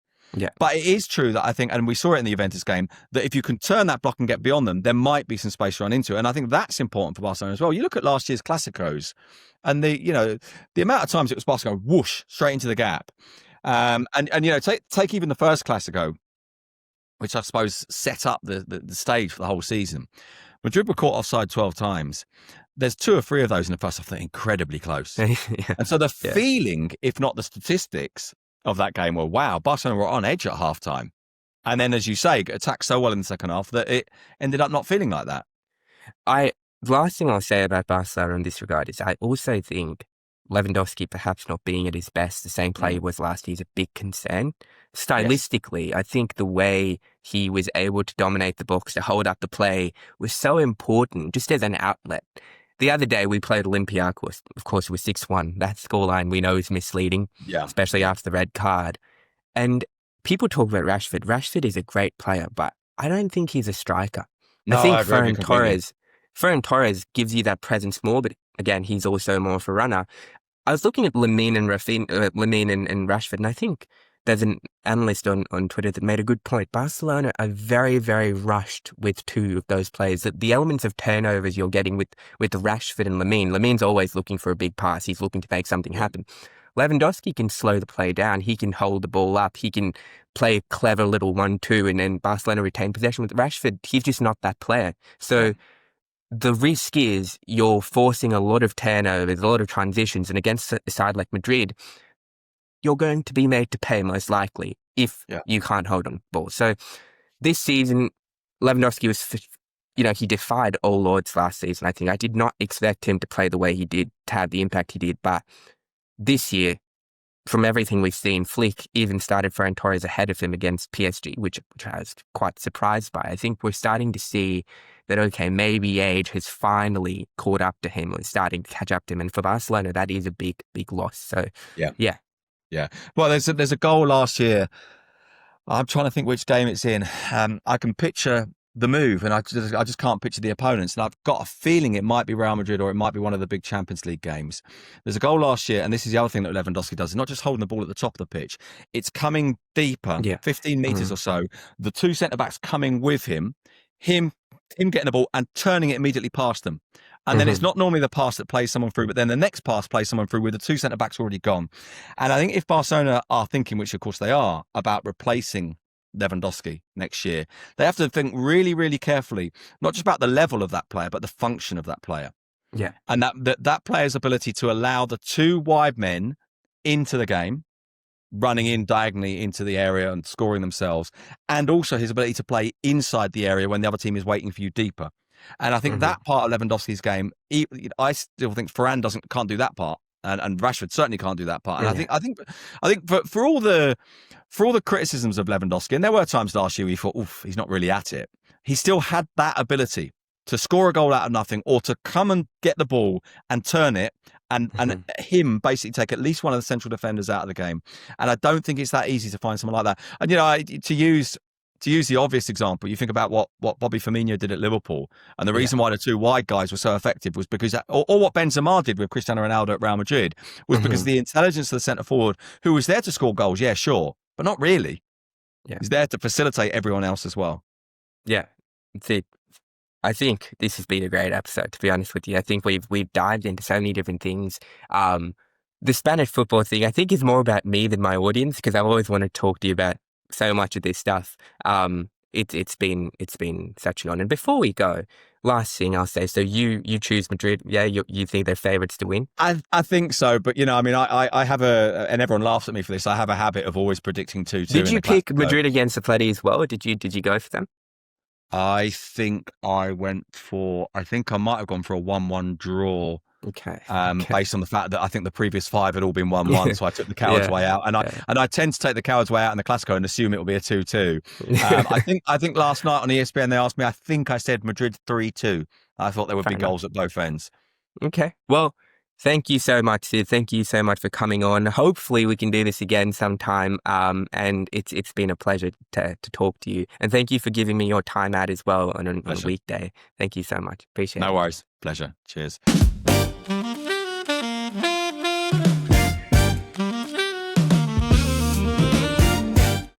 But it is true that I think, and we saw it in the Juventus game, that if you can turn that block and get beyond them, there might be some space to run into. And I think that's important for Barcelona as well. You look at last year's Clásicos, and the amount of times it was Barcelona whoosh straight into the gap. And you know, take even the first Clásico, which I suppose set up the stage for the whole season. Madrid were caught offside 12 times. there's 2 or 3 of those in the first half that are incredibly close. Yeah. And so the Yeah. feeling, if not the statistics of that game were, wow, Barcelona were on edge at halftime. And then, as you say, attacked so well in the second half that it ended up not feeling like that. The last thing I'll say about Barcelona in this regard is I also think Lewandowski perhaps not being at his best, the same player he was last year, is a big concern. Stylistically, I think the way he was able to dominate the box, to hold up the play, was so important just as an outlet. The other day we played Olympiacos. Of course, it was 6-1. That scoreline we know is misleading, especially after the red card. And people talk about Rashford. Rashford is a great player, but I don't think he's a striker. No, I think I agree Ferran Torres gives you that presence more, but again, he's also more of a runner. I was looking at Lamine and Rashford, and I think there's an analyst on Twitter that made a good point. Barcelona are very, very rushed with 2 of those players. The elements of turnovers you're getting with Rashford and Lamine. Lamine's always looking for a big pass. He's looking to make something happen. Lewandowski can slow the play down. He can hold the ball up. He can play a clever little 1-2 and then Barcelona retain possession. With Rashford, he's just not that player. So the risk is you're forcing a lot of turnovers, a lot of transitions, and against a side like Madrid, you're going to be made to pay most likely if you can't hold on the ball. So this season, Lewandowski was, he defied all odds last season, I think. I did not expect him to play the way he did, to have the impact he did, but this year, from everything we've seen, Flick even started Ferran Torres ahead of him against PSG, which I was quite surprised by. I think we're starting to see that, okay, maybe age has finally caught up to him or starting to catch up to him. And for Barcelona, that is a big, big loss. So, yeah. Well, there's a goal last year. I'm trying to think which game it's in. I can picture the move, and I just can't picture the opponents. And I've got a feeling it might be Real Madrid or it might be one of the big Champions League games. There's a goal last year, and this is the other thing that Lewandowski does. It's not just holding the ball at the top of the pitch. It's coming deeper, 15 metres or so. The 2 centre-backs coming with him getting the ball and turning it immediately past them. And then it's not normally the pass that plays someone through, but then the next pass plays someone through with the 2 centre-backs already gone. And I think if Barcelona are thinking, which of course they are, about replacing Lewandowski next year, they have to think really, really carefully, not just about the level of that player, but the function of that player. Yeah. And that player's ability to allow the 2 wide men into the game, running in diagonally into the area and scoring themselves, and also his ability to play inside the area when the other team is waiting for you deeper. And I think that part of Lewandowski's game, I still think Ferran can't do that part, and Rashford certainly can't do that part. And I think for all the criticisms of Lewandowski, and there were times last year we thought, oof, he's not really at it. He still had that ability to score a goal out of nothing, or to come and get the ball and turn it, and him basically take at least one of the central defenders out of the game. And I don't think it's that easy to find someone like that. And to use the obvious example, you think about what Bobby Firmino did at Liverpool, and the reason why the 2 wide guys were so effective was because, or what Benzema did with Cristiano Ronaldo at Real Madrid, was because the intelligence of the centre forward, who was there to score goals, yeah, sure, but not really. Yeah. He's there to facilitate everyone else as well. Yeah, see, I think this has been a great episode, to be honest with you. I think we've dived into so many different things. The Spanish football thing, I think, is more about me than my audience, because I've always wanted to talk to you about so much of this stuff. It's been such an honor. And before we go, last thing I'll say, so you choose Madrid. Yeah, you think they're favourites to win? I think so, but I have and everyone laughs at me for this, I have a habit of always predicting 2-2. Did you pick Madrid against Atleti as well, or did you go for them? I think I might have gone for a 1-1 draw. Okay. Based on the fact that I think the previous 5 had all been 1-1, so I took the coward's way out, and I tend to take the coward's way out in the Clasico and assume it will be a 2-2. I think last night on ESPN they asked me. I think I said Madrid 3-2. I thought there would be goals at both ends. Okay. Well, thank you so much, Sid. Thank you so much for coming on. Hopefully we can do this again sometime. And it's been a pleasure to talk to you. And thank you for giving me your time out as well on a weekday. Thank you so much. Appreciate it. No worries. Pleasure. Cheers.